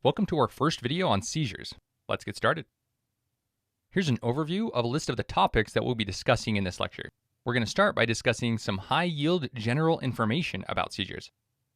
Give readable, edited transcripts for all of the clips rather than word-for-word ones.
Welcome to our first video on seizures. Let's get started. Here's an overview of a list of the topics that we'll be discussing in this lecture. We're going to start by discussing some high-yield general information about seizures.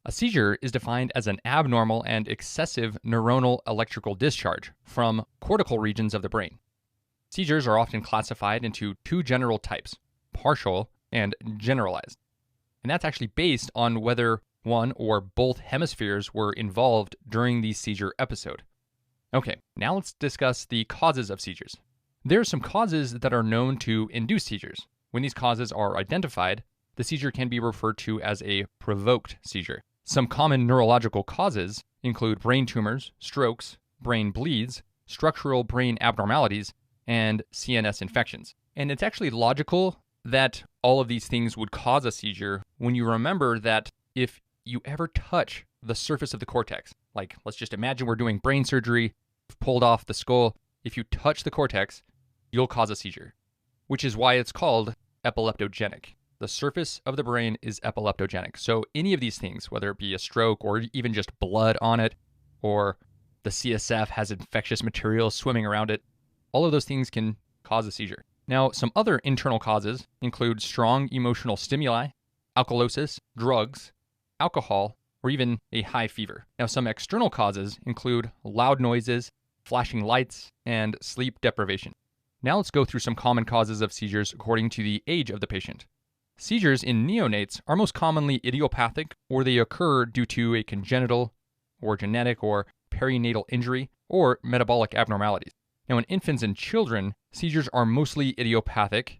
A seizure is defined as an abnormal and excessive neuronal electrical discharge from cortical regions of the brain. Seizures are often classified into two general types, partial and generalized. And that's actually based on whether one or both hemispheres were involved during the seizure episode. Okay, now let's discuss the causes of seizures. There are some causes that are known to induce seizures. When these causes are identified, the seizure can be referred to as a provoked seizure. Some common neurological causes include brain tumors, strokes, brain bleeds, structural brain abnormalities, and CNS infections. And it's actually logical that all of these things would cause a seizure when you remember that if you ever touch the surface of the cortex, like let's just imagine we're doing brain surgery, pulled off the skull, if you touch the cortex, you'll cause a seizure, which is why it's called epileptogenic. The surface of the brain is epileptogenic. So any of these things, whether it be a stroke or even just blood on it, or the CSF has infectious material swimming around it, all of those things can cause a seizure. Now, some other internal causes include strong emotional stimuli, alkalosis, drugs, alcohol, or even a high fever. Now, some external causes include loud noises, flashing lights, and sleep deprivation. Now let's go through some common causes of seizures according to the age of the patient. Seizures in neonates are most commonly idiopathic, or they occur due to a congenital or genetic or perinatal injury or metabolic abnormalities. Now, in infants and children, seizures are mostly idiopathic,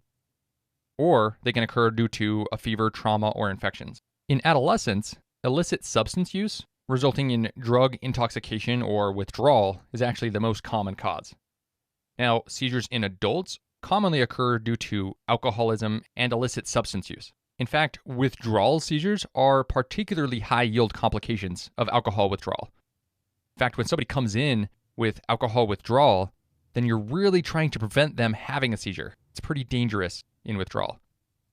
or they can occur due to a fever, trauma, or infections. In adolescents, illicit substance use resulting in drug intoxication or withdrawal is actually the most common cause. Now, seizures in adults commonly occur due to alcoholism and illicit substance use. In fact, withdrawal seizures are particularly high-yield complications of alcohol withdrawal. In fact, when somebody comes in with alcohol withdrawal, then you're really trying to prevent them having a seizure. It's pretty dangerous in withdrawal.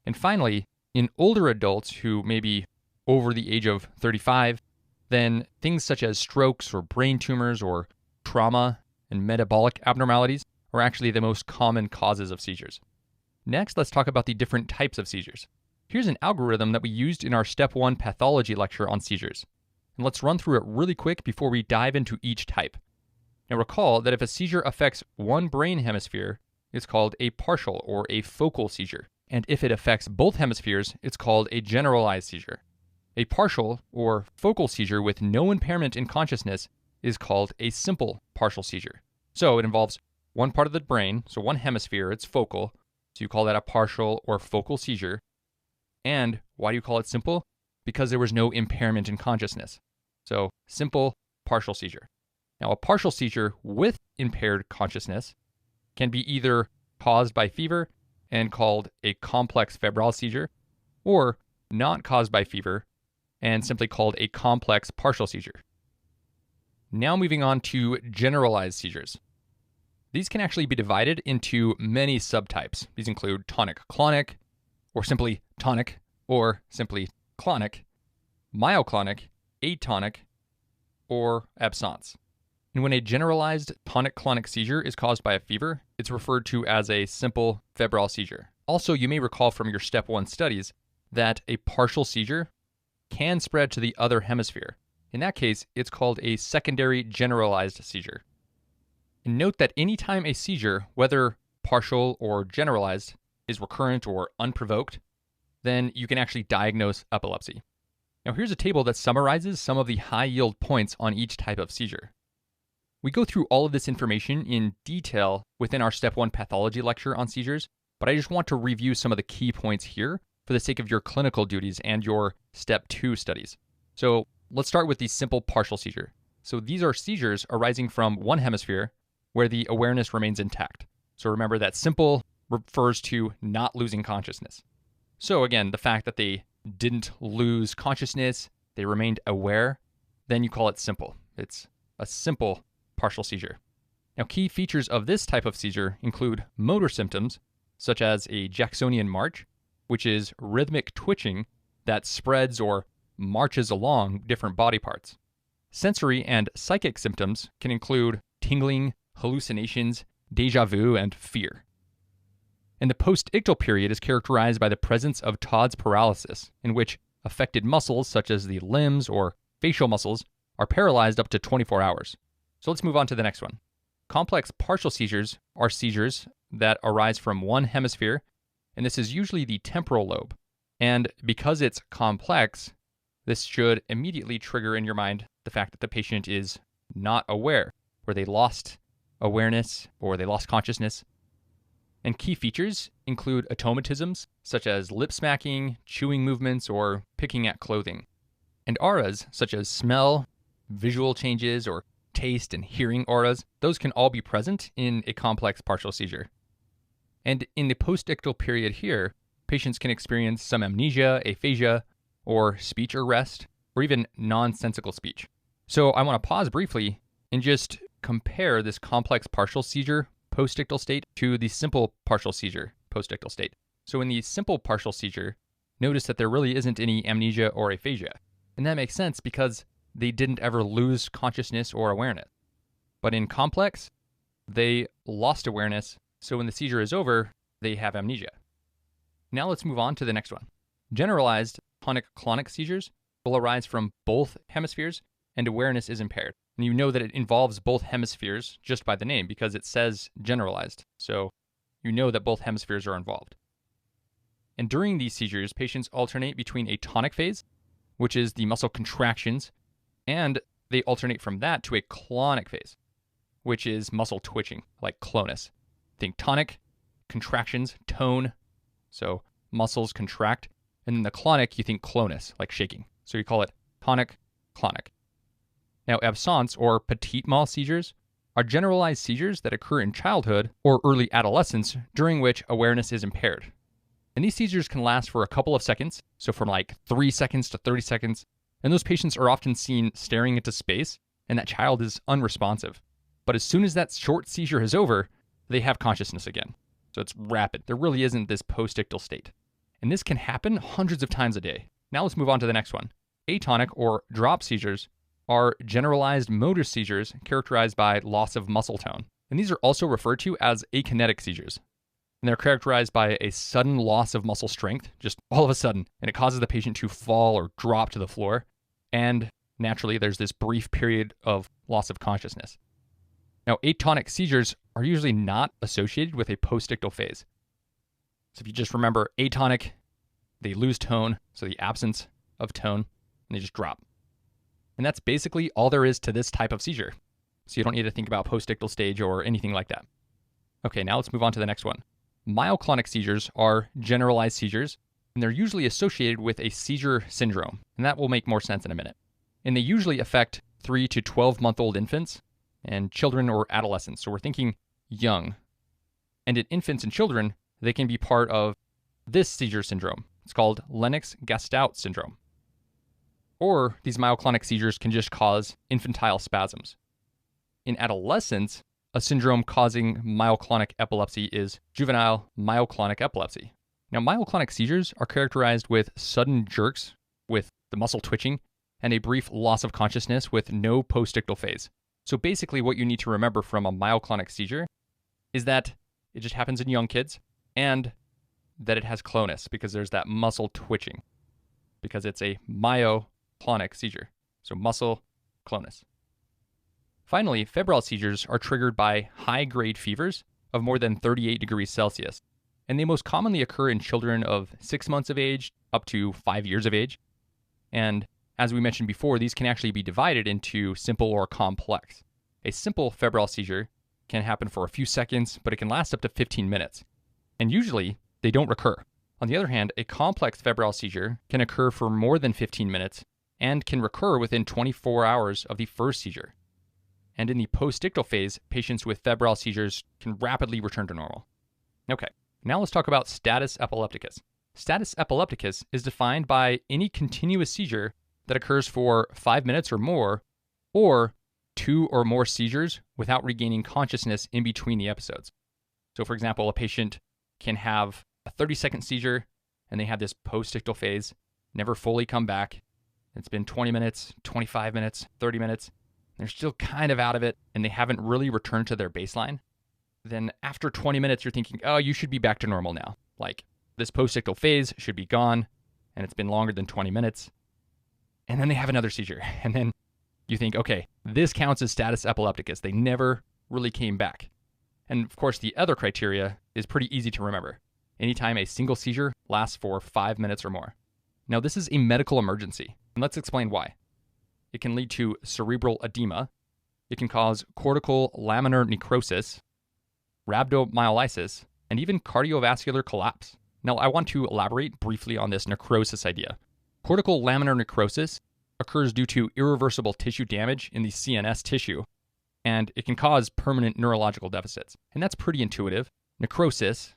And finally, in older adults who may be over the age of 35, then things such as strokes or brain tumors or trauma and metabolic abnormalities are actually the most common causes of seizures. Next, let's talk about the different types of seizures. Here's an algorithm that we used in our Step 1 pathology lecture on seizures. And let's run through it really quick before we dive into each type. Now recall that if a seizure affects one brain hemisphere, it's called a partial or a focal seizure. And if it affects both hemispheres, it's called a generalized seizure. A partial or focal seizure with no impairment in consciousness is called a simple partial seizure. So it involves one part of the brain, so one hemisphere, it's focal, so you call that a partial or focal seizure. And why do you call it simple? Because there was no impairment in consciousness. So simple partial seizure. Now, a partial seizure with impaired consciousness can be either caused by fever and called a complex febrile seizure, or not caused by fever and simply called a complex partial seizure. Now moving on to generalized seizures. These can actually be divided into many subtypes. These include tonic-clonic, or simply tonic, or simply clonic, myoclonic, atonic, or absence. And when a generalized tonic-clonic seizure is caused by a fever, it's referred to as a simple febrile seizure. Also, you may recall from your Step 1 studies that a partial seizure can spread to the other hemisphere. In that case, it's called a secondary generalized seizure. And note that anytime a seizure, whether partial or generalized, is recurrent or unprovoked, then you can actually diagnose epilepsy. Now here's a table that summarizes some of the high-yield points on each type of seizure. We go through all of this information in detail within our Step 1 pathology lecture on seizures, but I just want to review some of the key points here for the sake of your clinical duties and your Step 2 studies. So let's start with the simple partial seizure. So these are seizures arising from one hemisphere where the awareness remains intact. So remember that simple refers to not losing consciousness. So again, the fact that they didn't lose consciousness, they remained aware, then you call it simple. It's a simple partial seizure. Now, key features of this type of seizure include motor symptoms, such as a Jacksonian march, which is rhythmic twitching that spreads or marches along different body parts. Sensory and psychic symptoms can include tingling, hallucinations, déjà vu, and fear. And the postictal period is characterized by the presence of Todd's paralysis, in which affected muscles such as the limbs or facial muscles are paralyzed up to 24 hours. So let's move on to the next one. Complex partial seizures are seizures that arise from one hemisphere, and this is usually the temporal lobe. And because it's complex, this should immediately trigger in your mind the fact that the patient is not aware, or they lost awareness, or they lost consciousness. And key features include automatisms, such as lip smacking, chewing movements, or picking at clothing. And auras, such as smell, visual changes, or taste and hearing auras, those can all be present in a complex partial seizure. And in the postictal period here, patients can experience some amnesia, aphasia, or speech arrest, or even nonsensical speech. So I want to pause briefly and just compare this complex partial seizure postictal state to the simple partial seizure postictal state. So in the simple partial seizure, notice that there really isn't any amnesia or aphasia. And that makes sense because they didn't ever lose consciousness or awareness. But in complex, they lost awareness, so when the seizure is over, they have amnesia. Now let's move on to the next one. Generalized tonic-clonic seizures will arise from both hemispheres, and awareness is impaired. And you know that it involves both hemispheres just by the name because it says generalized, so you know that both hemispheres are involved. And during these seizures, patients alternate between a tonic phase, which is the muscle contractions, and they alternate from that to a clonic phase, which is muscle twitching, like clonus. Think tonic, contractions, tone, so muscles contract, and then the clonic, you think clonus, like shaking. So you call it tonic, clonic. Now, absence or petit mal seizures are generalized seizures that occur in childhood or early adolescence during which awareness is impaired. And these seizures can last for a couple of seconds, so from like 3 seconds to 30 seconds, and those patients are often seen staring into space, and that child is unresponsive. But as soon as that short seizure is over, they have consciousness again. So it's rapid. There really isn't this postictal state. And this can happen hundreds of times a day. Now let's move on to the next one. Atonic or drop seizures are generalized motor seizures characterized by loss of muscle tone. And these are also referred to as akinetic seizures. And they're characterized by a sudden loss of muscle strength, just all of a sudden, and it causes the patient to fall or drop to the floor. And naturally, there's this brief period of loss of consciousness. Now, atonic seizures are usually not associated with a postictal phase. So if you just remember atonic, they lose tone, so the absence of tone, and they just drop. And that's basically all there is to this type of seizure. So you don't need to think about postictal stage or anything like that. Okay, now let's move on to the next one. Myoclonic seizures are generalized seizures, and they're usually associated with a seizure syndrome, and that will make more sense in a minute. And they usually affect 3 to 12-month-old infants and children or adolescents, so we're thinking young. And in infants and children, they can be part of this seizure syndrome. It's called Lennox-Gastaut syndrome. Or these myoclonic seizures can just cause infantile spasms. In adolescents, a syndrome causing myoclonic epilepsy is juvenile myoclonic epilepsy. Now, myoclonic seizures are characterized with sudden jerks with the muscle twitching and a brief loss of consciousness with no postictal phase. So basically what you need to remember from a myoclonic seizure is that it just happens in young kids and that it has clonus because there's that muscle twitching because it's a myoclonic seizure. So muscle clonus. Finally, febrile seizures are triggered by high-grade fevers of more than 38 degrees Celsius, and they most commonly occur in children of 6 months of age up to 5 years of age. And as we mentioned before, these can actually be divided into simple or complex. A simple febrile seizure can happen for a few seconds, but it can last up to 15 minutes. And usually, they don't recur. On the other hand, a complex febrile seizure can occur for more than 15 minutes and can recur within 24 hours of the first seizure. And in the postictal phase, patients with febrile seizures can rapidly return to normal. Okay, now let's talk about status epilepticus. Status epilepticus is defined by any continuous seizure that occurs for 5 minutes or more, or 2 or more seizures without regaining consciousness in between the episodes. So for example, a patient can have a 30-second seizure, and they have this postictal phase, never fully come back, It's been 20 minutes, 25 minutes, 30 minutes. They're still kind of out of it and they haven't really returned to their baseline. Then after 20 minutes, you're thinking, oh, you should be back to normal now. Like this postictal phase should be gone and it's been longer than 20 minutes. And then they have another seizure. And then you think, okay, this counts as status epilepticus. They never really came back. And of course, the other criteria is pretty easy to remember. Anytime a single seizure lasts for 5 minutes or more. Now, this is a medical emergency, and let's explain why. It can lead to cerebral edema. It can cause cortical laminar necrosis, rhabdomyolysis, and even cardiovascular collapse. Now, I want to elaborate briefly on this necrosis idea. Cortical laminar necrosis occurs due to irreversible tissue damage in the CNS tissue, and it can cause permanent neurological deficits. And that's pretty intuitive. Necrosis,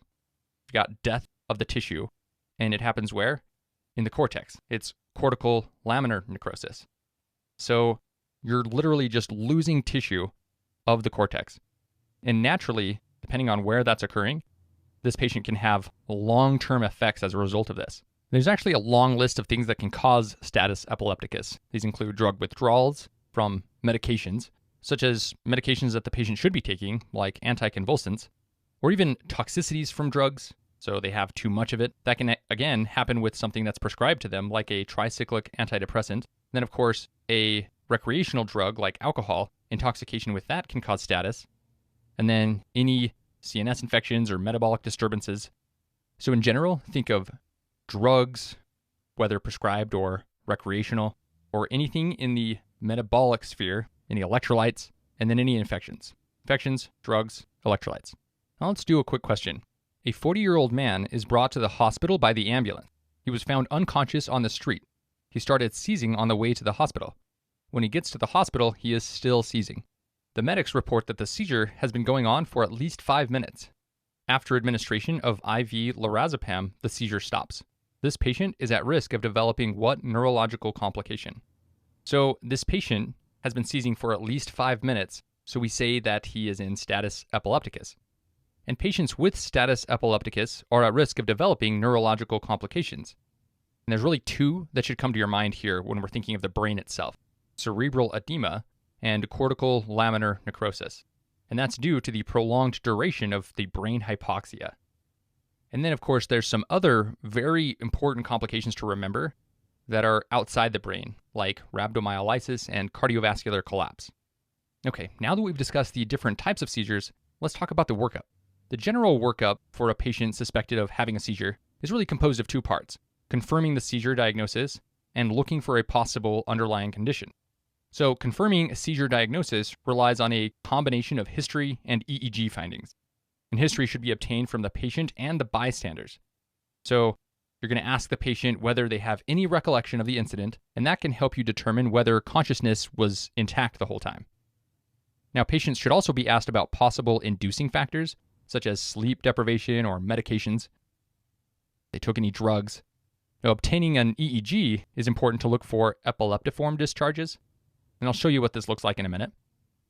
you've got death of the tissue, and it happens where? In the cortex. It's cortical laminar necrosis. So you're literally just losing tissue of the cortex. And naturally, depending on where that's occurring, this patient can have long-term effects as a result of this. There's actually a long list of things that can cause status epilepticus. These include drug withdrawals from medications, such as medications that the patient should be taking, like anticonvulsants, or even toxicities from drugs, so they have too much of it. That can, again, happen with something that's prescribed to them, like a tricyclic antidepressant. Then, of course, a recreational drug like alcohol, intoxication with that can cause status. And then any CNS infections or metabolic disturbances. So in general, think of drugs, whether prescribed or recreational, or anything in the metabolic sphere, any electrolytes, and then any infections. Infections, drugs, electrolytes. Now let's do a quick question. A 40-year-old man is brought to the hospital by the ambulance. He was found unconscious on the street. He started seizing on the way to the hospital. When he gets to the hospital, he is still seizing. The medics report that the seizure has been going on for at least 5 minutes. After administration of IV lorazepam, the seizure stops. This patient is at risk of developing what neurological complication? So this patient has been seizing for at least 5 minutes, so we say that he is in status epilepticus. And patients with status epilepticus are at risk of developing neurological complications. And there's really two that should come to your mind here when we're thinking of the brain itself: cerebral edema and cortical laminar necrosis. And that's due to the prolonged duration of the brain hypoxia. And then, of course, there's some other very important complications to remember that are outside the brain, like rhabdomyolysis and cardiovascular collapse. Okay, now that we've discussed the different types of seizures, let's talk about the workup. The general workup for a patient suspected of having a seizure is really composed of two parts: confirming the seizure diagnosis and looking for a possible underlying condition. So confirming a seizure diagnosis relies on a combination of history and EEG findings. And history should be obtained from the patient and the bystanders. So you're going to ask the patient whether they have any recollection of the incident, and that can help you determine whether consciousness was intact the whole time. Now, patients should also be asked about possible inducing factors, such as sleep deprivation or medications. If they took any drugs. Now, obtaining an EEG is important to look for epileptiform discharges, and I'll show you what this looks like in a minute.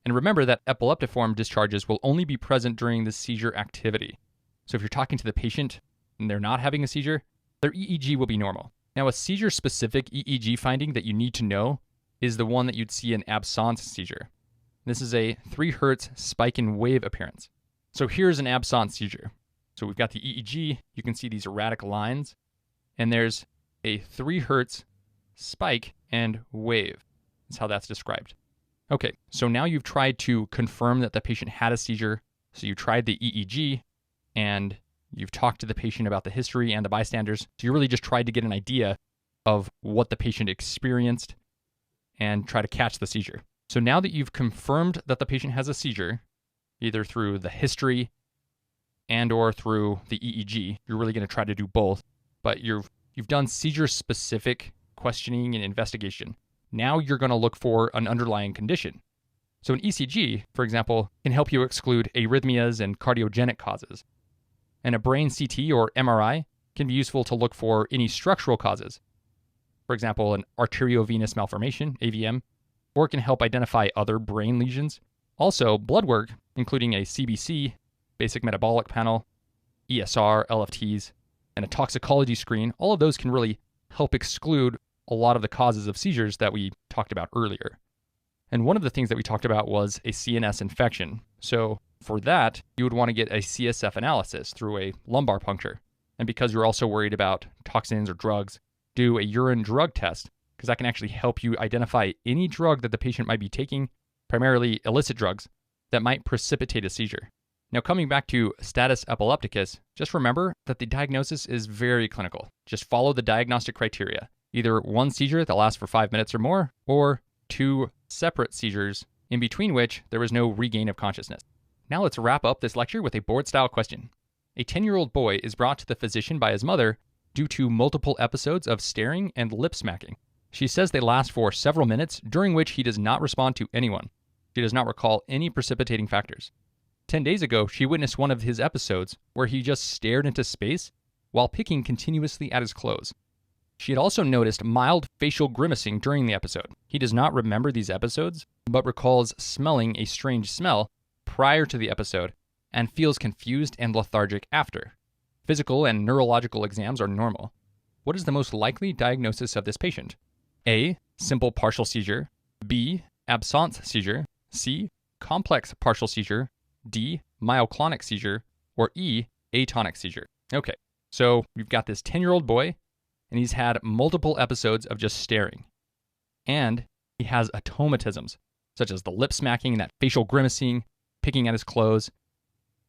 And remember that epileptiform discharges will only be present during the seizure activity. So if you're talking to the patient and they're not having a seizure, their EEG will be normal. Now, a seizure-specific EEG finding that you need to know is the one that you'd see in absence seizure. This is a 3 Hz spike in wave appearance. So here's an absence seizure. So we've got the EEG, you can see these erratic lines, and there's a 3 Hz spike and wave. That's how that's described. Okay, so now you've tried to confirm that the patient had a seizure. So you tried the EEG, and you've talked to the patient about the history and the bystanders. So you really just tried to get an idea of what the patient experienced and try to catch the seizure. So now that you've confirmed that the patient has a seizure, either through the history and or through the EEG, you're really going to try to do both, but you've done seizure-specific questioning and investigation. Now you're going to look for an underlying condition. So an ECG, for example, can help you exclude arrhythmias and cardiogenic causes. And a brain CT or MRI can be useful to look for any structural causes. For example, an arteriovenous malformation, AVM, or it can help identify other brain lesions. Also, blood work, including a CBC, basic metabolic panel, ESR, LFTs, and a toxicology screen, all of those can really help exclude a lot of the causes of seizures that we talked about earlier. And one of the things that we talked about was a CNS infection. So for that, you would want to get a CSF analysis through a lumbar puncture. And because you're also worried about toxins or drugs, do a urine drug test, because that can actually help you identify any drug that the patient might be taking, primarily illicit drugs, that might precipitate a seizure. Now, coming back to status epilepticus, just remember that the diagnosis is very clinical. Just follow the diagnostic criteria. Either one seizure that lasts for 5 minutes or more, or 2 separate seizures, in between which there was no regain of consciousness. Now let's wrap up this lecture with a board-style question. A 10-year-old boy is brought to the physician by his mother due to multiple episodes of staring and lip smacking. She says they last for several minutes, during which he does not respond to anyone. She does not recall any precipitating factors. 10 days ago, she witnessed one of his episodes where he just stared into space while picking continuously at his clothes. She had also noticed mild facial grimacing during the episode. He does not remember these episodes, but recalls smelling a strange smell prior to the episode and feels confused and lethargic after. Physical and neurological exams are normal. What is the most likely diagnosis of this patient? A. Simple partial seizure. B. Absence seizure. C. Complex partial seizure. D. Myoclonic seizure. Or E. Atonic seizure. Okay, so we've got this 10-year-old boy, and he's had multiple episodes of just staring. And he has automatisms, such as the lip smacking, that facial grimacing, picking at his clothes.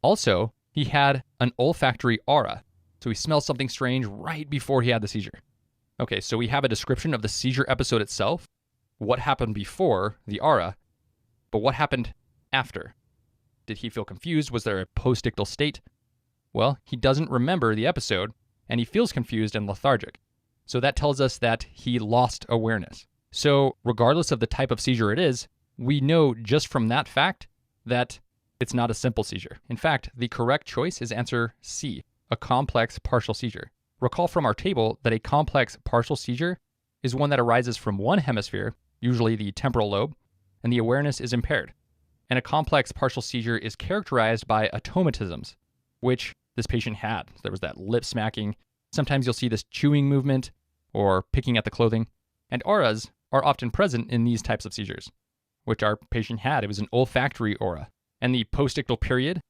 Also, he had an olfactory aura, so he smells something strange right before he had the seizure. Okay, so we have a description of the seizure episode itself, what happened before the aura, but what happened after? Did he feel confused? Was there a postictal state? Well, he doesn't remember the episode, and he feels confused and lethargic. So that tells us that he lost awareness. So regardless of the type of seizure it is, we know just from that fact that it's not a simple seizure. In fact, the correct choice is answer C, a complex partial seizure. Recall from our table that a complex partial seizure is one that arises from one hemisphere, usually the temporal lobe, and the awareness is impaired. And a complex partial seizure is characterized by automatisms, which this patient had. There was that lip smacking. Sometimes you'll see this chewing movement or picking at the clothing. And auras are often present in these types of seizures, which our patient had. It was an olfactory aura. And the postictal period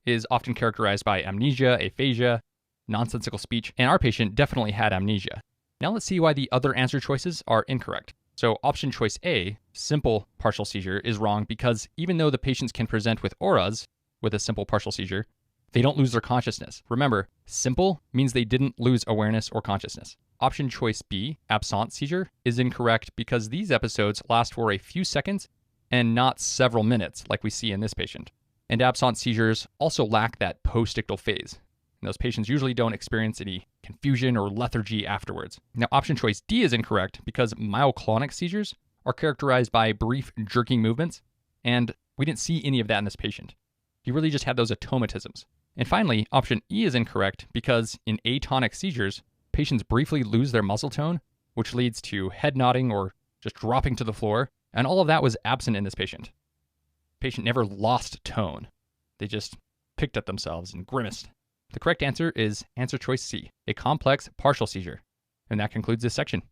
is often characterized by amnesia, aphasia, nonsensical speech, and our patient definitely had amnesia. Now let's see why the other answer choices are incorrect. So option choice A, simple partial seizure, is wrong because even though the patients can present with auras with a simple partial seizure, they don't lose their consciousness. Remember, simple means they didn't lose awareness or consciousness. Option choice B, absence seizure, is incorrect because these episodes last for a few seconds and not several minutes like we see in this patient. And absence seizures also lack that postictal phase. And those patients usually don't experience any confusion or lethargy afterwards. Now, option choice D is incorrect because myoclonic seizures are characterized by brief jerking movements, and we didn't see any of that in this patient. He really just had those automatisms. And finally, option E is incorrect because in atonic seizures, patients briefly lose their muscle tone, which leads to head nodding or just dropping to the floor, and all of that was absent in this patient. The patient never lost tone. They just picked at themselves and grimaced. The correct answer is answer choice C, a complex partial seizure. And that concludes this section.